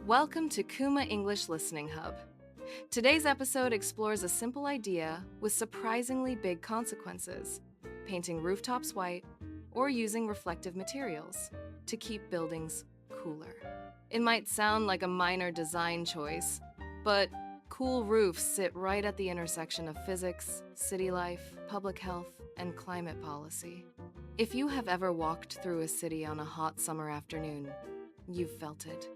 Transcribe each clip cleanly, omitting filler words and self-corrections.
Welcome to Kuma English Listening Hub. Today's episode explores a simple idea with surprisingly big consequences: painting rooftops white or using reflective materials to keep buildings cooler. It might sound like a minor design choice, but cool roofs sit right at the intersection of physics, city life, public health, and climate policy. If you have ever walked through a city on a hot summer afternoon, you've felt it.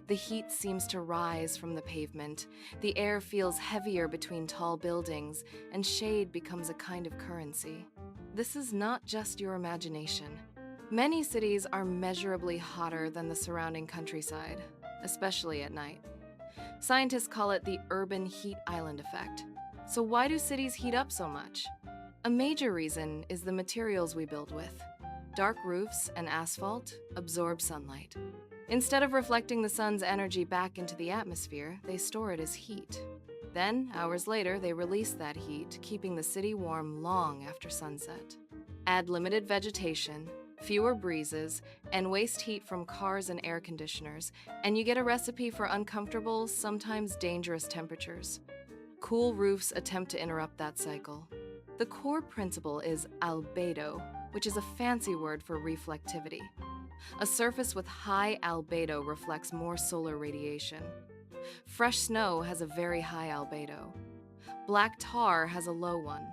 The heat seems to rise from the pavement, the air feels heavier between tall buildings, and shade becomes a kind of currency. This is not just your imagination. Many cities are measurably hotter than the surrounding countryside, especially at night. Scientists call it the urban heat island effect. So why do cities heat up so much? A major reason is the materials we build with. Dark roofs and asphalt absorb sunlight. Instead of reflecting the sun's energy back into the atmosphere, they store it as heat. Then, hours later, they release that heat, keeping the city warm long after sunset. Add limited vegetation, fewer breezes, and waste heat from cars and air conditioners, and you get a recipe for uncomfortable, sometimes dangerous temperatures. Cool roofs attempt to interrupt that cycle. The core principle is albedo, which is a fancy word for reflectivity. A surface with high albedo reflects more solar radiation. Fresh snow has a very high albedo. Black tar has a low one.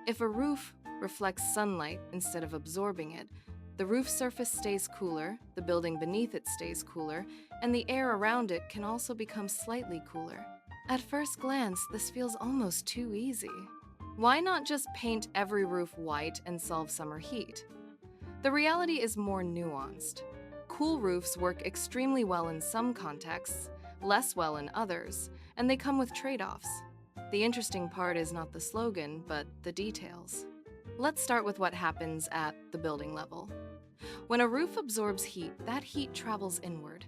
If a roof reflects sunlight instead of absorbing it, the roof surface stays cooler, the building beneath it stays cooler, and the air around it can also become slightly cooler. At first glance, this feels almost too easy. Why not just paint every roof white and solve summer heat? The reality is more nuanced. Cool roofs work extremely well in some contexts, less well in others, and they come with trade-offs. The interesting part is not the slogan, but the details. Let's start with what happens at the building level. When a roof absorbs heat, that heat travels inward.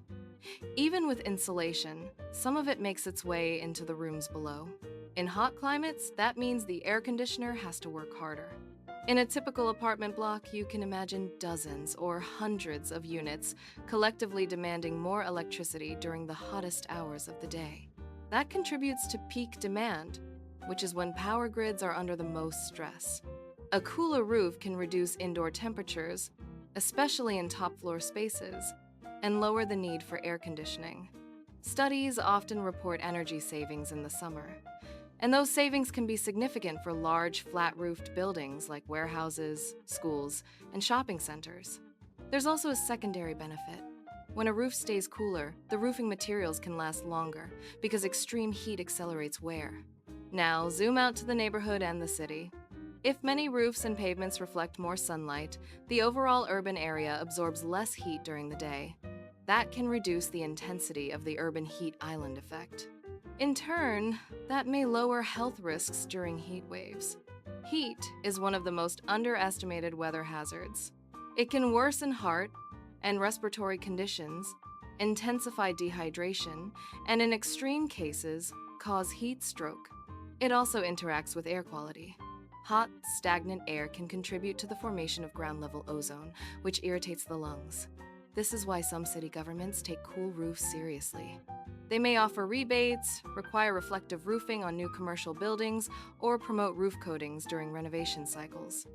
Even with insulation, some of it makes its way into the rooms below. In hot climates, that means the air conditioner has to work harder. In a typical apartment block, you can imagine dozens or hundreds of units collectively demanding more electricity during the hottest hours of the day. That contributes to peak demand, which is when power grids are under the most stress. A cooler roof can reduce indoor temperatures, especially in top-floor spaces, and lower the need for air conditioning. Studies often report energy savings in the summer, and those savings can be significant for large, flat-roofed buildings like warehouses, schools, and shopping centers. There's also a secondary benefit. When a roof stays cooler, the roofing materials can last longer because extreme heat accelerates wear. Now, zoom out to the neighborhood and the city. If many roofs and pavements reflect more sunlight, the overall urban area absorbs less heat during the day. That can reduce the intensity of the urban heat island effect. In turn, that may lower health risks during heat waves. Heat is one of the most underestimated weather hazards. It can worsen heart and respiratory conditions, intensify dehydration, and in extreme cases, cause heat stroke. It also interacts with air quality. Hot, stagnant air can contribute to the formation of ground-level ozone, which irritates the lungs. This is why some city governments take cool roofs seriously. They may offer rebates, require reflective roofing on new commercial buildings, or promote roof coatings during renovation cycles.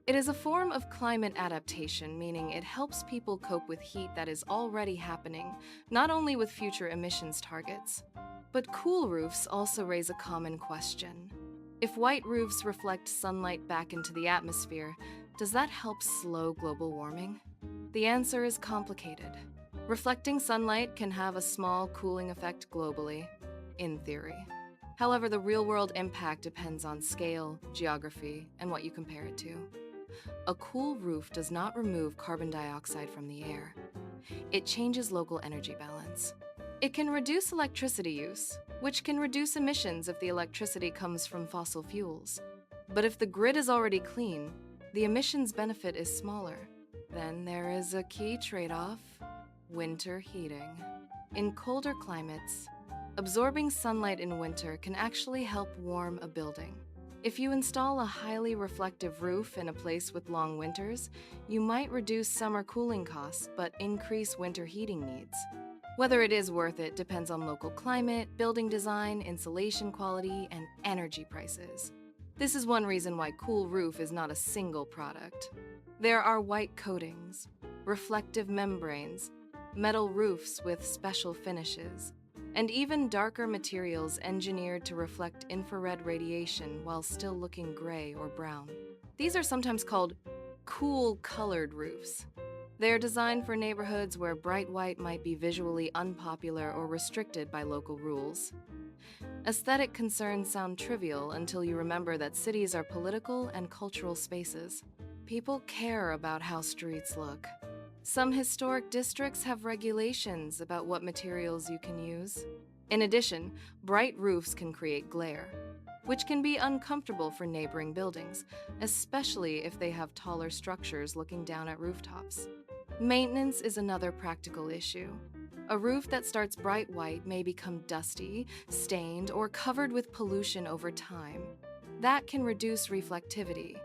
It is a form of climate adaptation, meaning it helps people cope with heat that is already happening, not only with future emissions targets. But cool roofs also raise a common question. If white roofs reflect sunlight back into the atmosphere, does that help slow global warming? The answer is complicated. Reflecting sunlight can have a small cooling effect globally, in theory. However, the real-world impact depends on scale, geography, and what you compare it to. A cool roof does not remove carbon dioxide from the air. It changes local energy balance. It can reduce electricity use, which can reduce emissions if the electricity comes from fossil fuels. But if the grid is already clean, the emissions benefit is smaller. Then there is a key trade-off: winter heating. In colder climates, absorbing sunlight in winter can actually help warm a building. If you install a highly reflective roof in a place with long winters, you might reduce summer cooling costs but increase winter heating needs. Whether it is worth it depends on local climate, building design, insulation quality, and energy prices. This is one reason why cool roof is not a single product. There are white coatings, reflective membranes, metal roofs with special finishes, and even darker materials engineered to reflect infrared radiation while still looking gray or brown. These are sometimes called cool-colored roofs. They are designed for neighborhoods where bright white might be visually unpopular or restricted by local rules. Aesthetic concerns sound trivial until you remember that cities are political and cultural spaces. People care about how streets look. Some historic districts have regulations about what materials you can use. In addition, bright roofs can create glare, which can be uncomfortable for neighboring buildings, especially if they have taller structures looking down at rooftops. Maintenance is another practical issue. A roof that starts bright white may become dusty, stained, or covered with pollution over time. That can reduce reflectivity.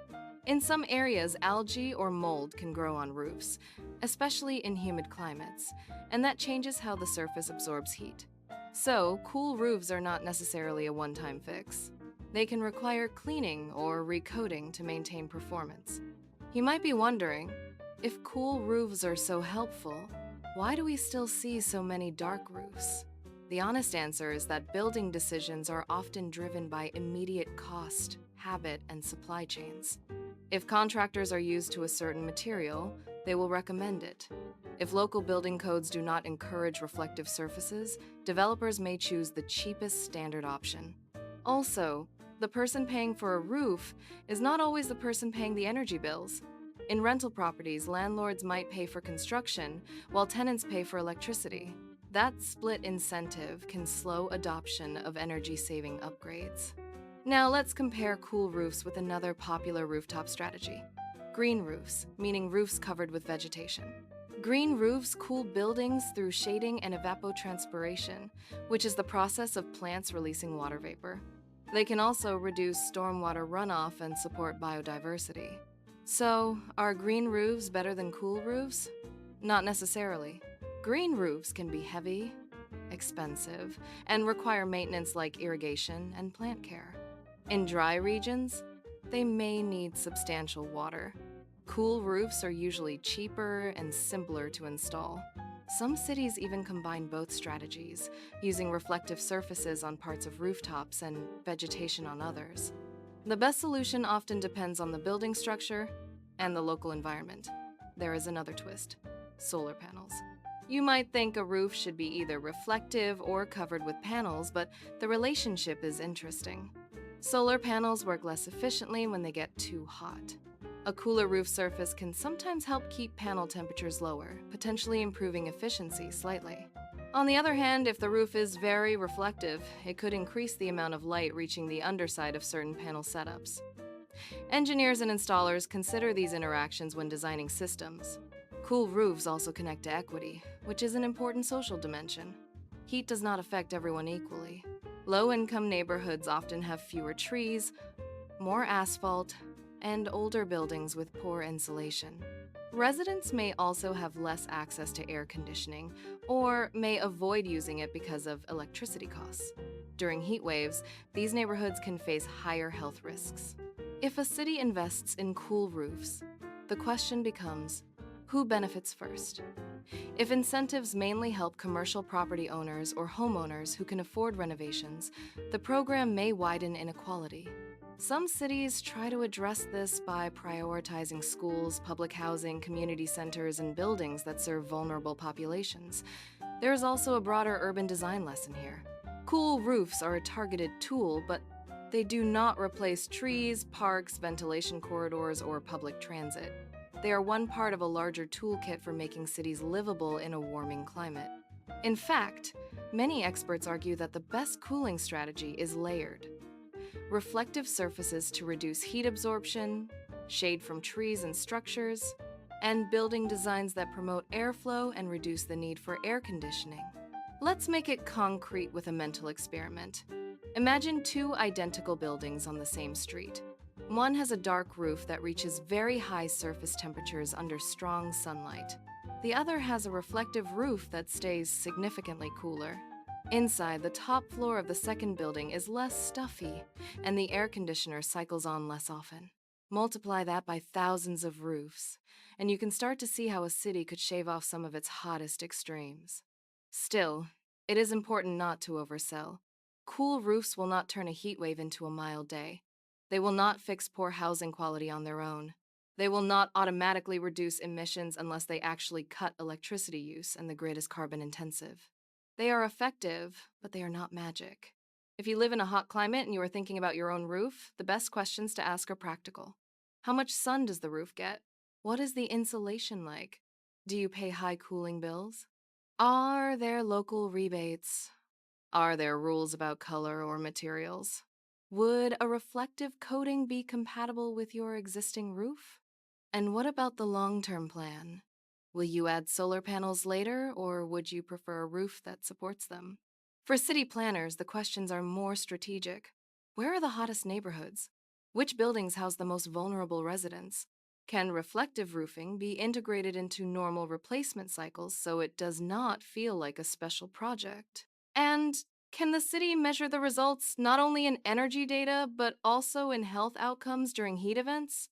In some areas, algae or mold can grow on roofs, especially in humid climates, and that changes how the surface absorbs heat. So, cool roofs are not necessarily a one-time fix. They can require cleaning or recoating to maintain performance. You might be wondering, if cool roofs are so helpful, why do we still see so many dark roofs? The honest answer is that building decisions are often driven by immediate cost, habit, and supply chains. If contractors are used to a certain material, they will recommend it. If local building codes do not encourage reflective surfaces, developers may choose the cheapest standard option. Also, the person paying for a roof is not always the person paying the energy bills. In rental properties, landlords might pay for construction, while tenants pay for electricity. That split incentive can slow adoption of energy-saving upgrades. Now let's compare cool roofs with another popular rooftop strategy: green roofs, meaning roofs covered with vegetation. Green roofs cool buildings through shading and evapotranspiration, which is the process of plants releasing water vapor. They can also reduce stormwater runoff and support biodiversity. So, are green roofs better than cool roofs? Not necessarily. Green roofs can be heavy, expensive, and require maintenance like irrigation and plant care. In dry regions, they may need substantial water. Cool roofs are usually cheaper and simpler to install. Some cities even combine both strategies, using reflective surfaces on parts of rooftops and vegetation on others. The best solution often depends on the building structure and the local environment. There is another twist: solar panels. You might think a roof should be either reflective or covered with panels, but the relationship is interesting. Solar panels work less efficiently when they get too hot. A cooler roof surface can sometimes help keep panel temperatures lower, potentially improving efficiency slightly. On the other hand, if the roof is very reflective, it could increase the amount of light reaching the underside of certain panel setups. Engineers and installers consider these interactions when designing systems. Cool roofs also connect to equity, which is an important social dimension. Heat does not affect everyone equally. Low-income neighborhoods often have fewer trees, more asphalt, and older buildings with poor insulation. Residents may also have less access to air conditioning, or may avoid using it because of electricity costs. During heat waves, these neighborhoods can face higher health risks. If a city invests in cool roofs, the question becomes, who benefits first? If incentives mainly help commercial property owners or homeowners who can afford renovations, the program may widen inequality. Some cities try to address this by prioritizing schools, public housing, community centers, and buildings that serve vulnerable populations. There is also a broader urban design lesson here. Cool roofs are a targeted tool, but they do not replace trees, parks, ventilation corridors, or public transit. They are one part of a larger toolkit for making cities livable in a warming climate. In fact, many experts argue that the best cooling strategy is layered. Reflective surfaces to reduce heat absorption, shade from trees and structures, and building designs that promote airflow and reduce the need for air conditioning. Let's make it concrete with a mental experiment. Imagine two identical buildings on the same street. One has a dark roof that reaches very high surface temperatures under strong sunlight. The other has a reflective roof that stays significantly cooler. Inside, the top floor of the second building is less stuffy, and the air conditioner cycles on less often. Multiply that by thousands of roofs, and you can start to see how a city could shave off some of its hottest extremes. Still, it is important not to oversell. Cool roofs will not turn a heat wave into a mild day. They will not fix poor housing quality on their own. They will not automatically reduce emissions unless they actually cut electricity use and the grid is carbon intensive. They are effective, but they are not magic. If you live in a hot climate and you are thinking about your own roof, the best questions to ask are practical. How much sun does the roof get? What is the insulation like? Do you pay high cooling bills? Are there local rebates? Are there rules about color or materials? Would a reflective coating be compatible with your existing roof? And what about the long-term plan? Will you add solar panels later, or would you prefer a roof that supports them? For city planners, the questions are more strategic. Where are the hottest neighborhoods? Which buildings house the most vulnerable residents? Can reflective roofing be integrated into normal replacement cycles so it does not feel like a special project? And can the city measure the results not only in energy data, but also in health outcomes during heat events?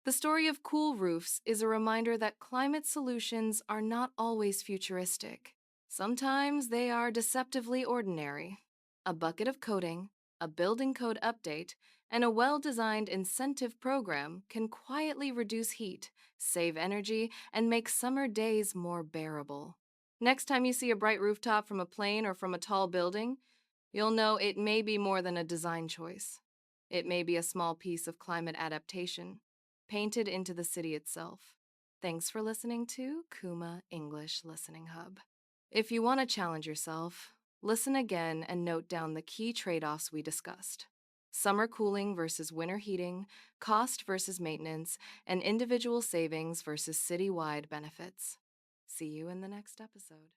The story of cool roofs is a reminder that climate solutions are not always futuristic. Sometimes they are deceptively ordinary. A bucket of coating, a building code update, and a well-designed incentive program can quietly reduce heat, save energy, and make summer days more bearable. Next time you see a bright rooftop from a plane or from a tall building, you'll know it may be more than a design choice. It may be a small piece of climate adaptation, painted into the city itself. Thanks for listening to Kuma English Listening Hub. If you want to challenge yourself, listen again and note down the key trade-offs we discussed. Summer cooling versus winter heating, cost versus maintenance, and individual savings versus city-wide benefits. See you in the next episode.